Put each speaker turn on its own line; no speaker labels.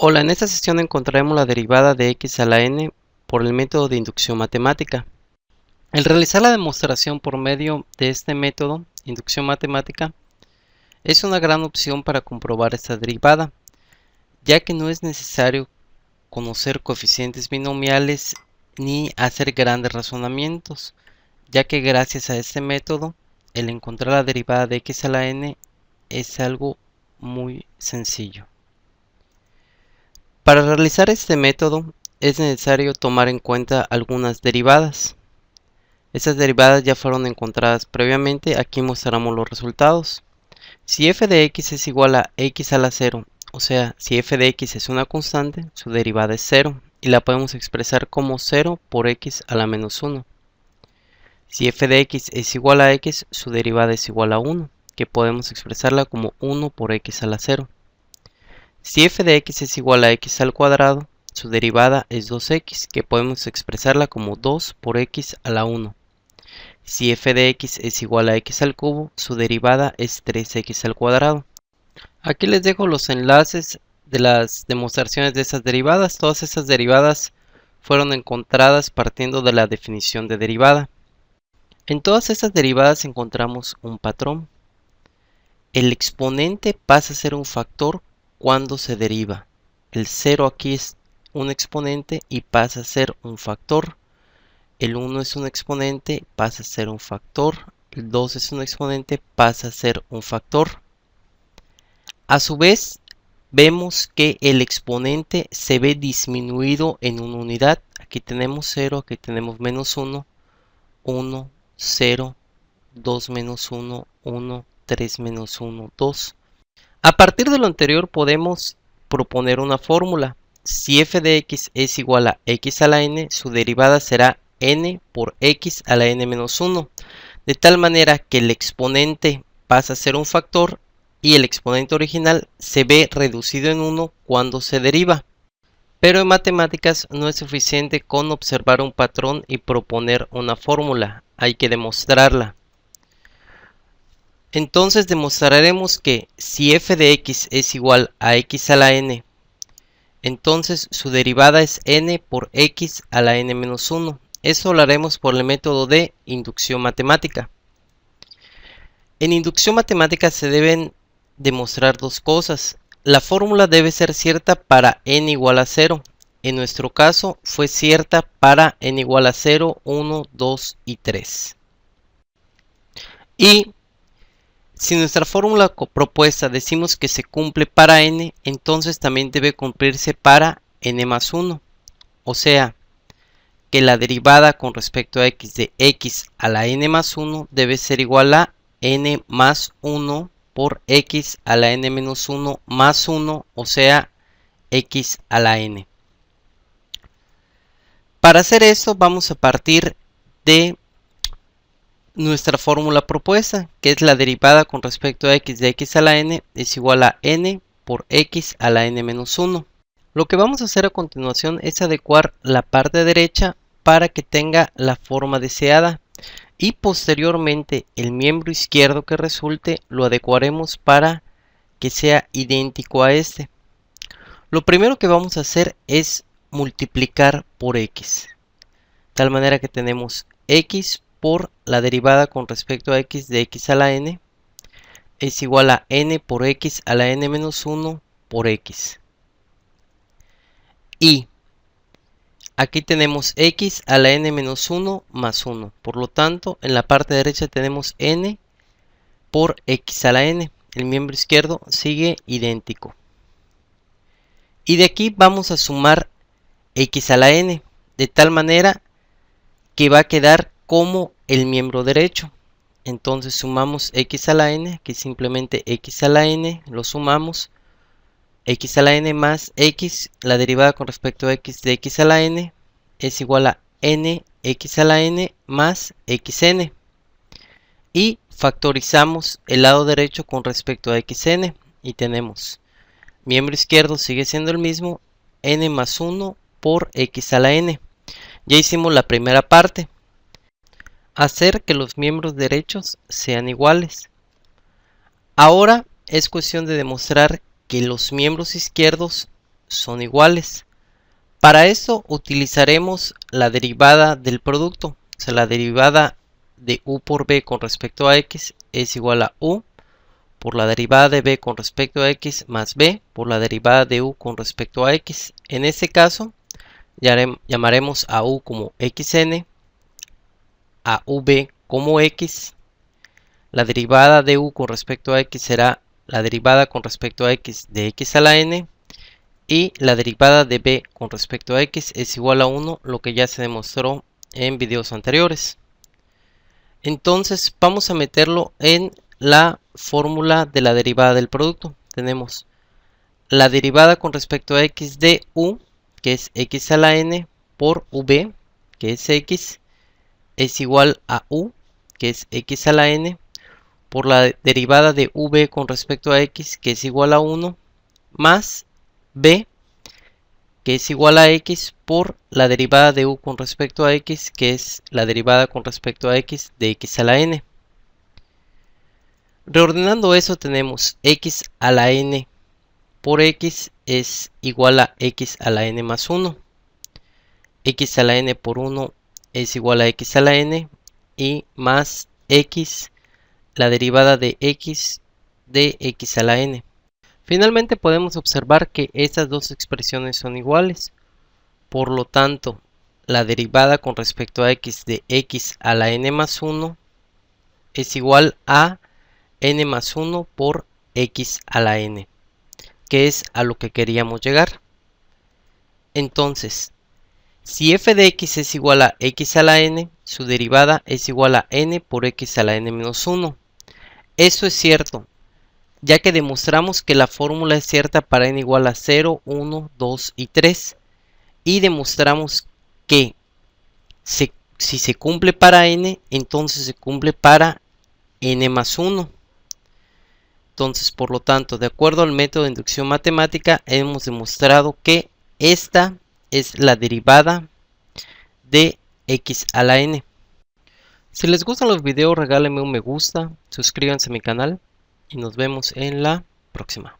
Hola, en esta sesión encontraremos la derivada de x a la n por el método de inducción matemática. El realizar la demostración por medio de este método, inducción matemática, es una gran opción para comprobar esta derivada, ya que no es necesario conocer coeficientes binomiales ni hacer grandes razonamientos, ya que gracias a este método, el encontrar la derivada de x a la n es algo muy sencillo. Para realizar este método es necesario tomar en cuenta algunas derivadas. Estas derivadas ya fueron encontradas previamente, aquí mostramos los resultados. Si f de x es igual a x a la 0, o sea, si f de x es una constante, su derivada es 0 y la podemos expresar como 0 por x a la menos 1. Si f de x es igual a x, su derivada es igual a 1, que podemos expresarla como 1 por x a la 0. Si f de x es igual a x al cuadrado, su derivada es 2x, que podemos expresarla como 2 por x a la 1. Si f de x es igual a x al cubo, su derivada es 3x al cuadrado. Aquí les dejo los enlaces de las demostraciones de esas derivadas. Todas estas derivadas fueron encontradas partiendo de la definición de derivada. En todas estas derivadas encontramos un patrón. El exponente pasa a ser un factor cuando se deriva. El 0 aquí es un exponente y pasa a ser un factor. El 1 es un exponente, pasa a ser un factor. El 2 es un exponente, pasa a ser un factor. A su vez, vemos que el exponente se ve disminuido en una unidad. Aquí tenemos 0, aquí tenemos menos 1, 1, 0, 2 menos 1, 1, 3 menos 1, 2. A partir de lo anterior podemos proponer una fórmula. Si f de x es igual a x a la n, su derivada será n por x a la n menos 1, de tal manera que el exponente pasa a ser un factor y el exponente original se ve reducido en 1 cuando se deriva. Pero en matemáticas no es suficiente con observar un patrón y proponer una fórmula, hay que demostrarla. Entonces demostraremos que si f de x es igual a x a la n, entonces su derivada es n por x a la n menos 1. Eso lo haremos por el método de inducción matemática. En inducción matemática se deben demostrar dos cosas. La fórmula debe ser cierta para n igual a 0. En nuestro caso fue cierta para n igual a 0, 1, 2 y 3. Y si nuestra fórmula propuesta decimos que se cumple para n, entonces también debe cumplirse para n más 1. O sea, que la derivada con respecto a x de x a la n más 1 debe ser igual a n más 1 por x a la n menos 1 más 1, o sea, x a la n. Para hacer esto vamos a partir de nuestra fórmula propuesta, que es la derivada con respecto a x de x a la n es igual a n por x a la n menos 1. Lo que vamos a hacer a continuación es adecuar la parte derecha para que tenga la forma deseada y posteriormente el miembro izquierdo que resulte lo adecuaremos para que sea idéntico a este. Lo primero que vamos a hacer es multiplicar por x, de tal manera que tenemos x por la derivada con respecto a x de x a la n es igual a n por x a la n menos 1 por x. Y aquí tenemos x a la n menos 1 más 1. Por lo tanto, en la parte derecha tenemos n por x a la n. El miembro izquierdo sigue idéntico. Y de aquí vamos a sumar x a la n, de tal manera que va a quedar como el miembro derecho. Entonces sumamos x a la n, que simplemente x a la n, lo sumamos. X a la n más x, la derivada con respecto a x de x a la n, es igual a n x a la n más xn. Y factorizamos el lado derecho con respecto a xn. Y tenemos, miembro izquierdo sigue siendo el mismo, n más 1 por x a la n. Ya hicimos la primera parte. Hacer que los miembros derechos sean iguales. Ahora es cuestión de demostrar que los miembros izquierdos son iguales. Para eso utilizaremos la derivada del producto. O sea, la derivada de u por b con respecto a x es igual a u por la derivada de b con respecto a x más b por la derivada de u con respecto a x. En este caso, llamaremos a u como xn, a v como x. La derivada de u con respecto a x será la derivada con respecto a x de x a la n. Y la derivada de b con respecto a x es igual a 1, lo que ya se demostró en videos anteriores. Entonces vamos a meterlo en la fórmula de la derivada del producto. Tenemos la derivada con respecto a x de u, que es x a la n, por v, que es x, es igual a u, que es x a la n, por la derivada de v con respecto a x, que es igual a 1, más b, que es igual a x, por la derivada de u con respecto a x, que es la derivada con respecto a x de x a la n. Reordenando eso tenemos x a la n por x es igual a x a la n más 1. X a la n por 1 es igual a x a la n y más x, la derivada de x a la n. Finalmente podemos observar que estas dos expresiones son iguales. Por lo tanto, la derivada con respecto a x de x a la n más 1 es igual a n más 1 por x a la n, que es a lo que queríamos llegar. Entonces, si f de x es igual a x a la n, su derivada es igual a n por x a la n menos 1. Esto es cierto, ya que demostramos que la fórmula es cierta para n igual a 0, 1, 2 y 3. Y demostramos que si se cumple para n, entonces se cumple para n más 1. Entonces, por lo tanto, de acuerdo al método de inducción matemática, hemos demostrado que esta es la derivada de x a la n. Si les gustan los videos, regálenme un me gusta, suscríbanse a mi canal y nos vemos en la próxima.